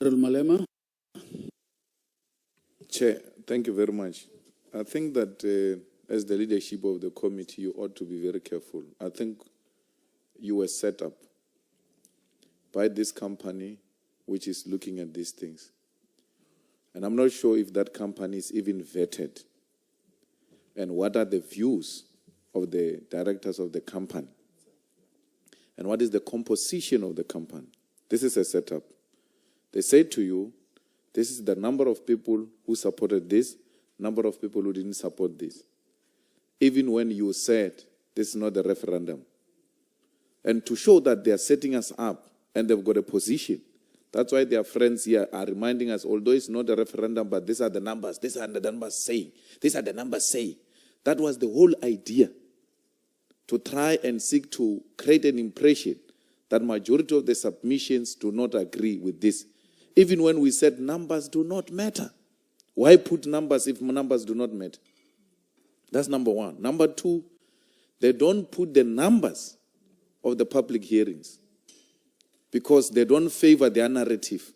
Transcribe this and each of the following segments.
Malema. Chair, thank you very much. I think that as the leadership of the committee, you ought to be very careful. I think you were set up by this company which is looking at these things. And I'm not sure if that company is even vetted. And what are the views of the directors of the company? And what is the composition of the company? This is a setup. They say to you, this is the number of people who supported this, number of people who didn't support this. Even when you said, this is not a referendum. And to show that they are setting us up and they've got a position, that's why their friends here are reminding us, although it's not a referendum, but these are the numbers. These are the numbers saying. These are the numbers saying. That was the whole idea, to try and seek to create an impression that majority of the submissions do not agree with this. Even when we said numbers do not matter. Why put numbers if numbers do not matter? That's number one. Number two, they don't put the numbers of the public hearings because they don't favor their narrative.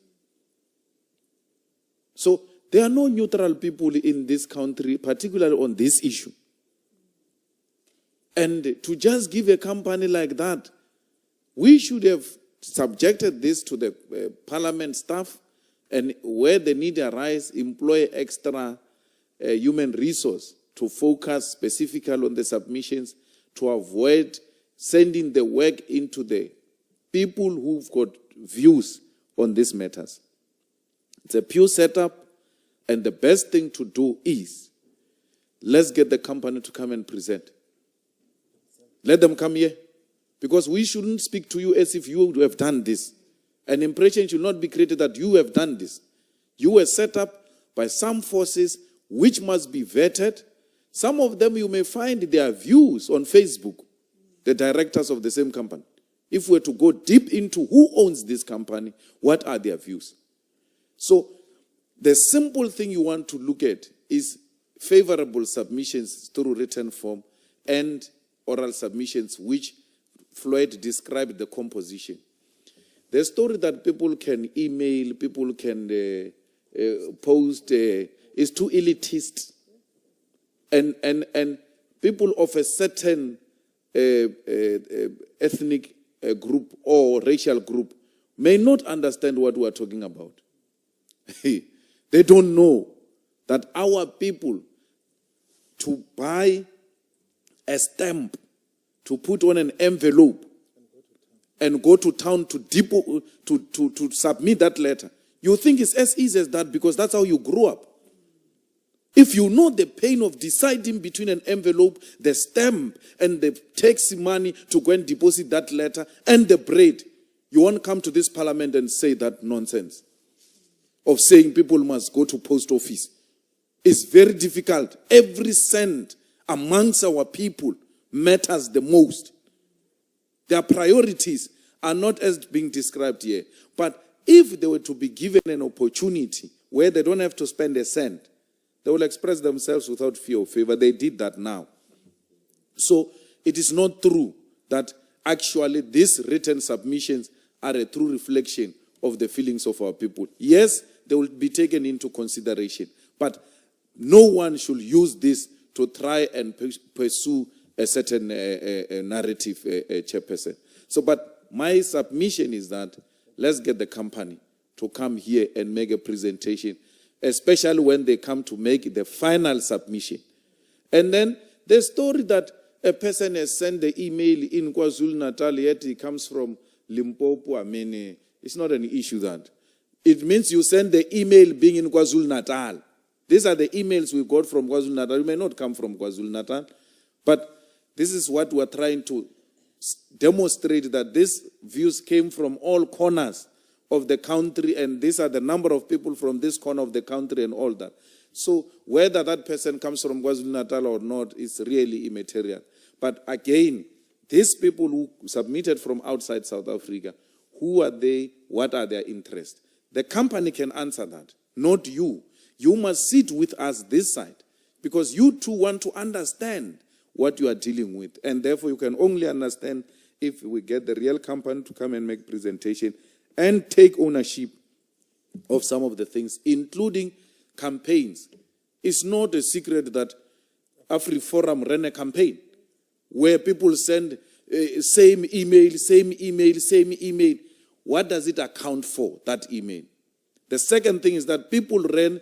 So there are no neutral people in this country, particularly on this issue. And to just give a company like that, we should have subjected this to the parliament staff, and where the need arise, employ extra human resource to focus specifically on the submissions, to avoid sending the work into the people who've got views on these matters. It's a pure setup, and the best thing to do is, let's get the company to come and present. Let them come here. Because we shouldn't speak to you as if you would have done this. An impression should not be created that you have done this. You were set up by some forces which must be vetted. Some of them you may find their views on Facebook, the directors of the same company. If we're to go deep into who owns this company, what are their views? So the simple thing you want to look at is favorable submissions through written form and oral submissions which Floyd described the composition. The story that people can email, people can post, is too elitist. And people of a certain ethnic group or racial group may not understand what we are talking about. They don't know that our people, to buy a stamp, to put on an envelope and go to town to submit that letter. You think it's as easy as that because that's how you grew up. If you know the pain of deciding between an envelope, the stamp, and the taxi money to go and deposit that letter, and the bread, you won't come to this parliament and say that nonsense of saying people must go to post office. It's very difficult. Every cent amongst our people matters the most. Their priorities are not as being described here. But if they were to be given an opportunity where they don't have to spend a cent, they will express themselves without fear or favor. They did that now. So it is not true that actually these written submissions are a true reflection of the feelings of our people. Yes, they will be taken into consideration. But no one should use this to try and pursue a certain narrative, chairperson. So, but my submission is that let's get the company to come here and make a presentation, especially when they come to make the final submission. And then the story that a person has sent the email in KwaZulu-Natal, yet he comes from Limpopo, I mean, it's not an issue that. It means you send the email being in KwaZulu-Natal. These are the emails we got from KwaZulu-Natal. You may not come from KwaZulu-Natal, but this is what we're trying to demonstrate, that these views came from all corners of the country, and these are the number of people from this corner of the country and all that. So whether that person comes from KwaZulu-Natal or not is really immaterial. But again, these people who submitted from outside South Africa, who are they? What are their interests? The company can answer that, not you. You must sit with us this side, because you too want to understand what you are dealing with. And therefore, you can only understand if we get the real company to come and make presentation and take ownership of some of the things, including campaigns. It's not a secret that AfriForum ran a campaign where people send same email. What does it account for, that email? The second thing is that people ran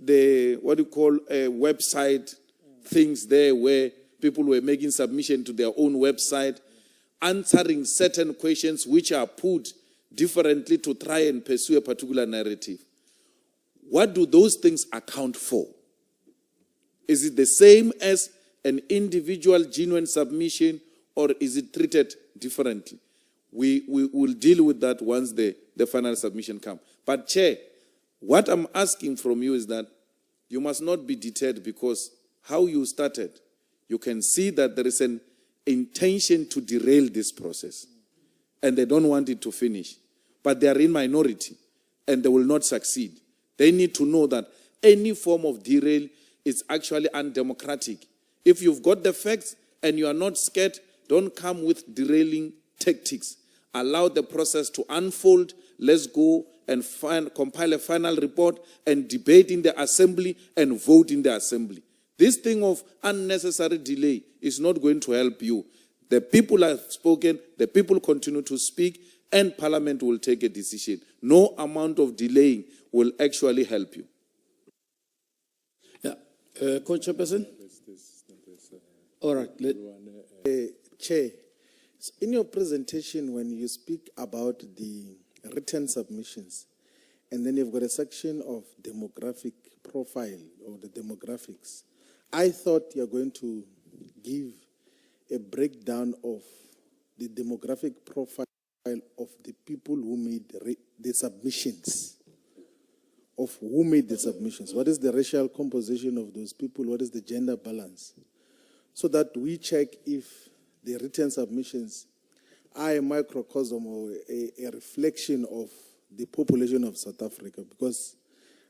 the, website things there where people were making submission to their own website, answering certain questions which are put differently to try and pursue a particular narrative. What do those things account for? Is it the same as an individual genuine submission, or is it treated differently? We will deal with that once the final submission comes. But Chair, what I'm asking from you is that you must not be deterred, because how you started, you can see that there is an intention to derail this process. And they don't want it to finish. But they are in minority, and they will not succeed. They need to know that any form of derail is actually undemocratic. If you've got the facts and you are not scared, don't come with derailing tactics. Allow the process to unfold. Let's go and compile a final report and debate in the assembly and vote in the assembly. This thing of unnecessary delay is not going to help you. The people have spoken, the people continue to speak, and Parliament will take a decision. No amount of delaying will actually help you. Yeah. Co-Chairperson? All right. Chair, in your presentation, when you speak about the written submissions, and then you've got a section of demographic profile or the demographics, I thought you're going to give a breakdown of the demographic profile of the people who made the submissions. Of who made the submissions. What is the racial composition of those people? What is the gender balance? So that we check if the written submissions are a microcosm or a reflection of the population of South Africa. Because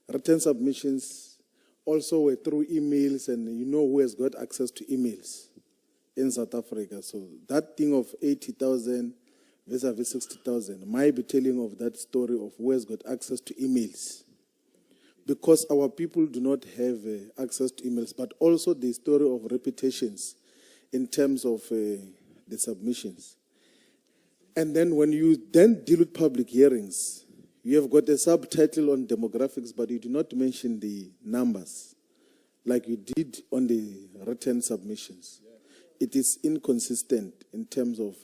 written submissions also were through emails, and you know who has got access to emails in South Africa. So that thing of 80,000 vis-a-vis 60,000 might be telling of that story of who has got access to emails. Because our people do not have access to emails, but also the story of reputations in terms of the submissions. And then when you then deal with public hearings, you have got a subtitle on demographics, but you do not mention the numbers like you did on the written submissions. Yeah. It is inconsistent in terms of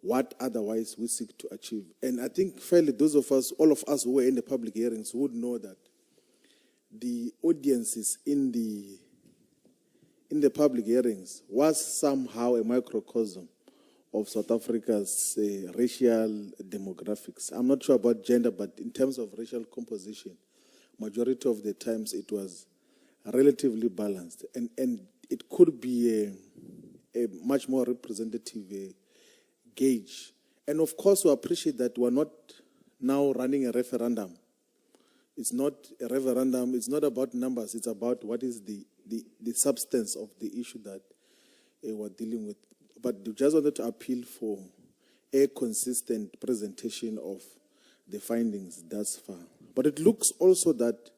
what otherwise we seek to achieve. And I think fairly those of us, all of us who were in the public hearings would know that the audiences in the public hearings was somehow a microcosm of South Africa's racial demographics. I'm not sure about gender, but in terms of racial composition, majority of the times it was relatively balanced. And it could be a much more representative gauge. And of course, we appreciate that we're not now running a referendum. It's not a referendum, it's not about numbers, it's about what is the substance of the issue that we're dealing with. But we just wanted to appeal for a consistent presentation of the findings thus far. But it looks also that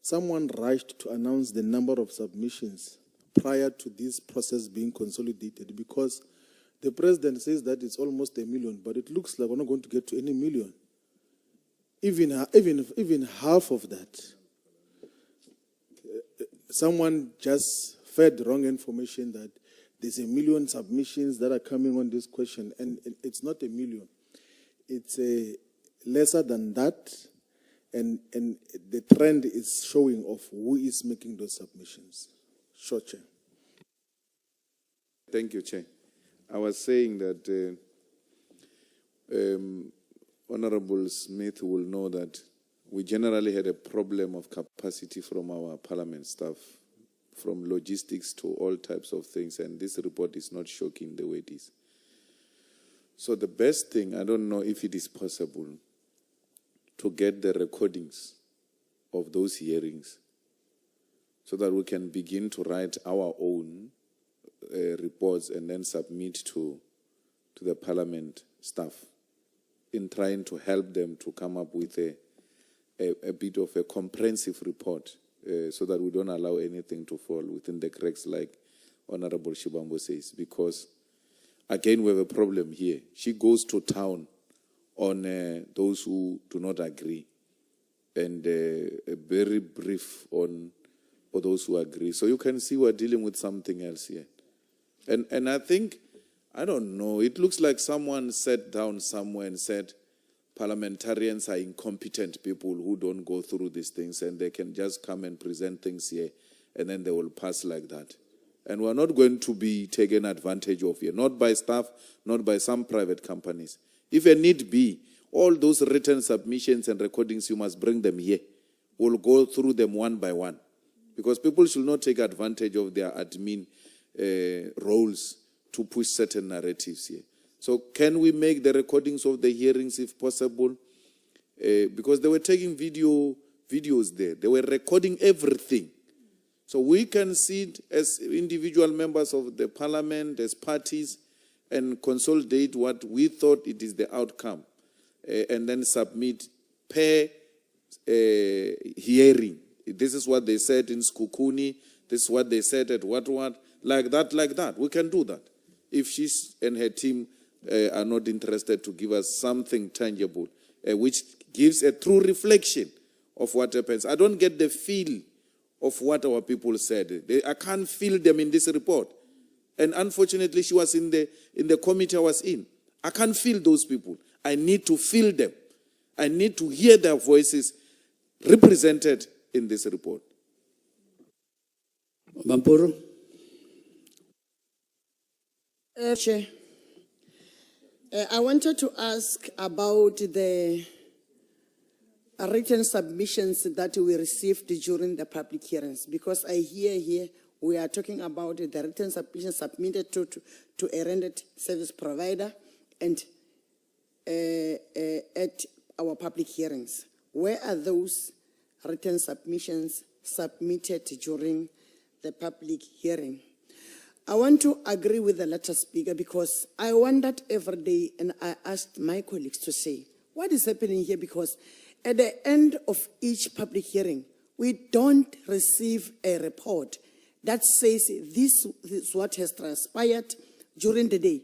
someone rushed to announce the number of submissions prior to this process being consolidated, because the president says that it's almost 1 million, but it looks like we're not going to get to any million. Even half of that. Someone just fed wrong information that there's 1 million submissions that are coming on this question, and it's not 1 million. It's lesser than that, and the trend is showing of who is making those submissions. Sure, Chair. Thank you, Chair. I was saying that Honorable Smith will know that we generally had a problem of capacity from our parliament staff, from logistics to all types of things, and this report is not shocking the way it is. So the best thing, I don't know if it is possible to get the recordings of those hearings so that we can begin to write our own reports and then submit to the parliament staff in trying to help them to come up with a bit of a comprehensive report so that we don't allow anything to fall within the cracks, like Honorable Shibambo says, because, again, we have a problem here. She goes to town on those who do not agree, and a very brief on for those who agree. So you can see we're dealing with something else here. And I think, I don't know, it looks like someone sat down somewhere and said, parliamentarians are incompetent people who don't go through these things, and they can just come and present things here, and then they will pass like that. And we're not going to be taken advantage of here, not by staff, not by some private companies. If a need be, all those written submissions and recordings, you must bring them here. We'll go through them one by one, because people should not take advantage of their admin roles to push certain narratives here. So can we make the recordings of the hearings if possible? Because they were taking videos there. They were recording everything. So we can sit as individual members of the parliament, as parties, and consolidate what we thought it is the outcome, and then submit per hearing. This is what they said in Skukuni, this is what they said at what, like that. We can do that. If she and her team are not interested to give us something tangible, which gives a true reflection of what happens. I don't get the feel of what our people said. I can't feel them in this report. And unfortunately, she was in the committee I was in. I can't feel those people. I need to feel them. I need to hear their voices represented in this report. Bampuro? Chair, I wanted to ask about the written submissions that we received during the public hearings, because I hear here we are talking about the written submissions submitted to a rendered service provider and at our public hearings. Where are those written submissions submitted during the public hearing? I want to agree with the latter speaker, because I wondered every day, and I asked my colleagues to say, what is happening here? Because at the end of each public hearing, we don't receive a report that says this is what has transpired during the day.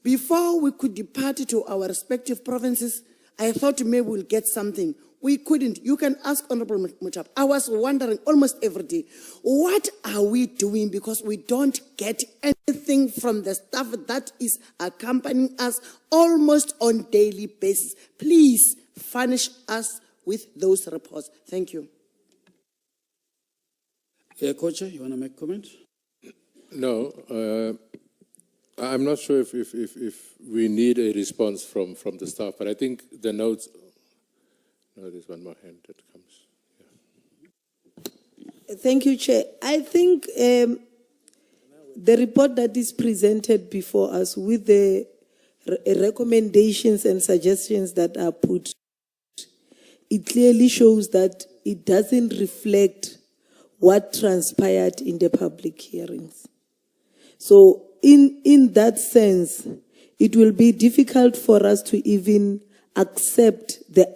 Before we could depart to our respective provinces, I thought maybe we'll get something. We couldn't. You can ask Honorable Mutap. I was wondering almost every day, what are we doing? Because we don't get anything from the staff that is accompanying us almost on daily basis. Please furnish us with those reports. Thank you. Coach, you want to make a comment? No, I'm not sure if we need a response from the staff, but I think the notes. No, there's one more hand that comes. Yeah. Thank you, Chair. I think the report that is presented before us with the recommendations and suggestions that are put, it clearly shows that it doesn't reflect what transpired in the public hearings. So in that sense, it will be difficult for us to even accept this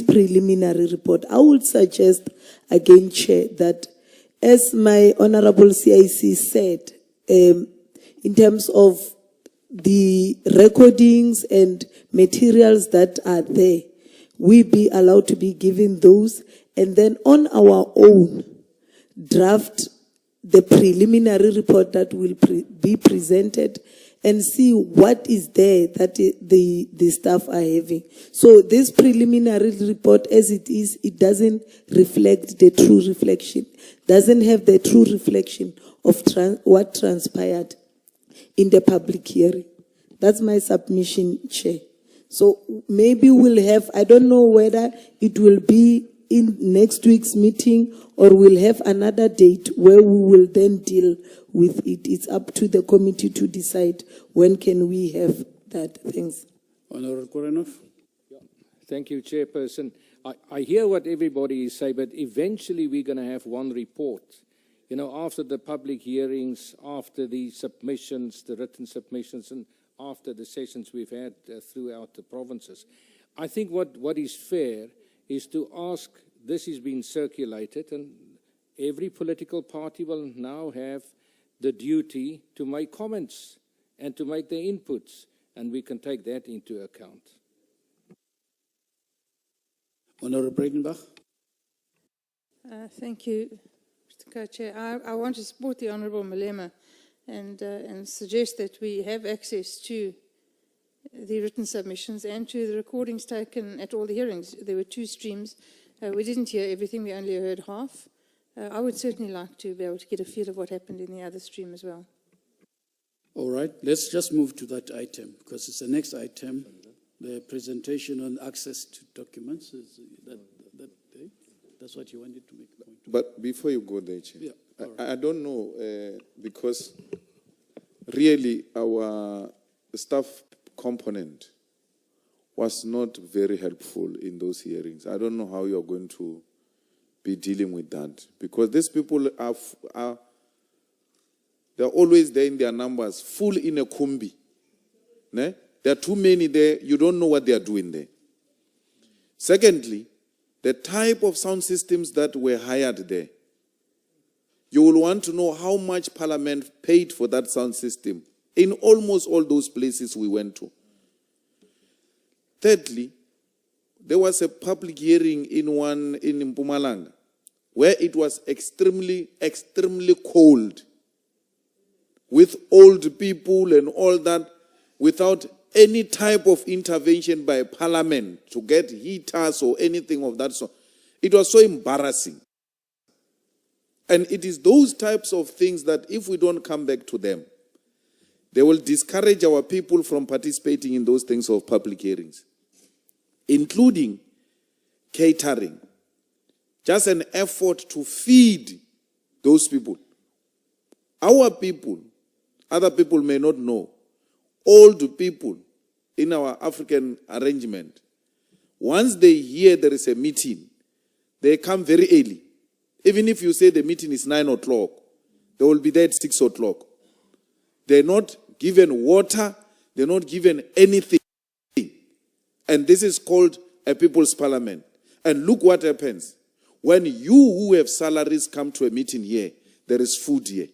preliminary report. I would suggest, again, Chair, that as my Honorable CIC said, in terms of the recordings and materials that are there, we be allowed to be given those, and then on our own, draft the preliminary report that will be presented and see what is there that the staff are having. So this preliminary report as it is, it doesn't reflect the true reflection, doesn't have the true reflection of what transpired in the public hearing. That's my submission, Chair. So maybe we'll have, I don't know whether it will be in next week's meeting or we'll have another date where we will then deal with it. It's up to the committee to decide when can we have that. Thanks. Honorable Korenov? Thank you, Chairperson. I hear what everybody is saying, but eventually we're going to have one report. You know, after the public hearings, after the submissions, the written submissions, and after the sessions we've had throughout the provinces. I think what is fair is to ask, this is being circulated, and every political party will now have the duty to make comments and to make their inputs, and we can take that into account. Honorable Breitenbach. Thank you, Mr. Co-Chair. I want to support the Honourable Malema and suggest that we have access to the written submissions and to the recordings taken at all the hearings. There were 2 streams. We didn't hear everything, we only heard half. I would certainly like to be able to get a feel of what happened in the other stream as well. All right, let's just move to that item, because it's the next item, the presentation on access to documents. That's what you wanted to make a point. But before you go there, Chair, Yeah, I don't know, because really our staff component was not very helpful in those hearings. I don't know how you're going to be dealing with that, because these people they're always there in their numbers, full in a kumbi. Ne? There are too many there, you don't know what they are doing there. Secondly, the type of sound systems that were hired there, you will want to know how much Parliament paid for that sound system in almost all those places we went to. Thirdly, there was a public hearing in Mpumalanga where it was extremely cold, with old people and all that, without any type of intervention by Parliament to get heaters or anything of that sort. It was so embarrassing. And it is those types of things that if we don't come back to them, they will discourage our people from participating in those things of public hearings, including catering. Just an effort to feed those people. Our people, other people may not know, old people in our African arrangement, once they hear there is a meeting, they come very early. Even if you say the meeting is 9 o'clock, they will be there at 6 o'clock. They're not given water, they're not given anything. And this is called a people's parliament. And look what happens. When you who have salaries come to a meeting here, there is food here.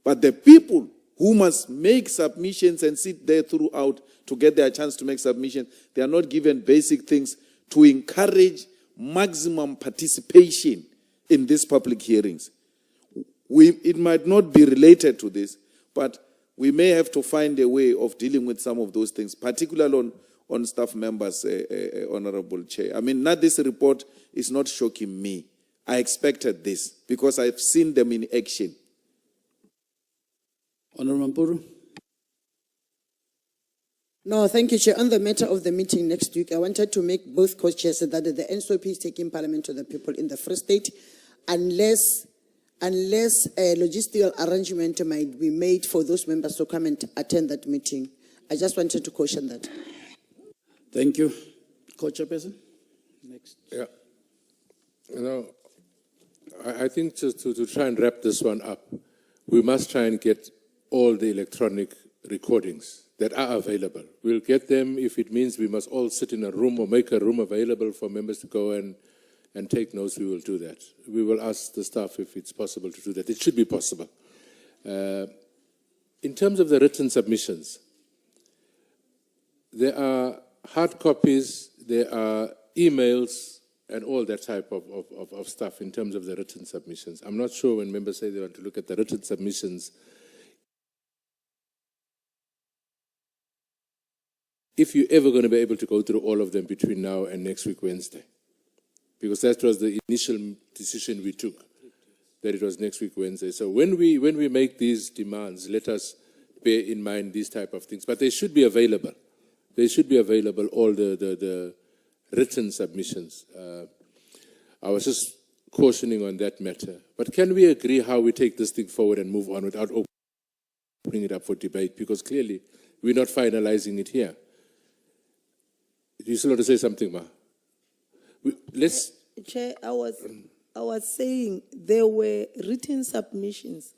But the people who must make submissions and sit there throughout to get their chance to make submissions, they are not given basic things to encourage maximum participation in these public hearings. It might not be related to this, but we may have to find a way of dealing with some of those things, particularly on staff members, Honorable Chair. I mean, not this report is not shocking me. I expected this because I've seen them in action. Honorable Mampuru. No, thank you, Chair. On the matter of the meeting next week, I wanted to make both co-chairs that the NSOP is taking Parliament to the people in the Free State, unless a logistical arrangement might be made for those members to come and attend that meeting. I just wanted to caution that. Thank you. Co-chairperson. Next. Yeah. You know, I think just to try and wrap this one up, we must try and get all the electronic recordings that are available. We'll get them if it means we must all sit in a room or make a room available for members to go and take notes. We will do that. We will ask the staff if it's possible to do that. It should be possible. In terms of the written submissions, there are hard copies, there are emails, and all that type of stuff in terms of the written submissions. I'm not sure when members say they want to look at the written submissions, if you're ever going to be able to go through all of them between now and next week, Wednesday. Because that was the initial decision we took, that it was next week, Wednesday. So when we make these demands, let us bear in mind these type of things. But they should be available. They should be available, all the written submissions. I was just cautioning on that matter. But can we agree how we take this thing forward and move on without opening it up for debate? Because clearly, we're not finalizing it here. Do you still want to say something, Ma? Let's... Chair, I was saying there were written submissions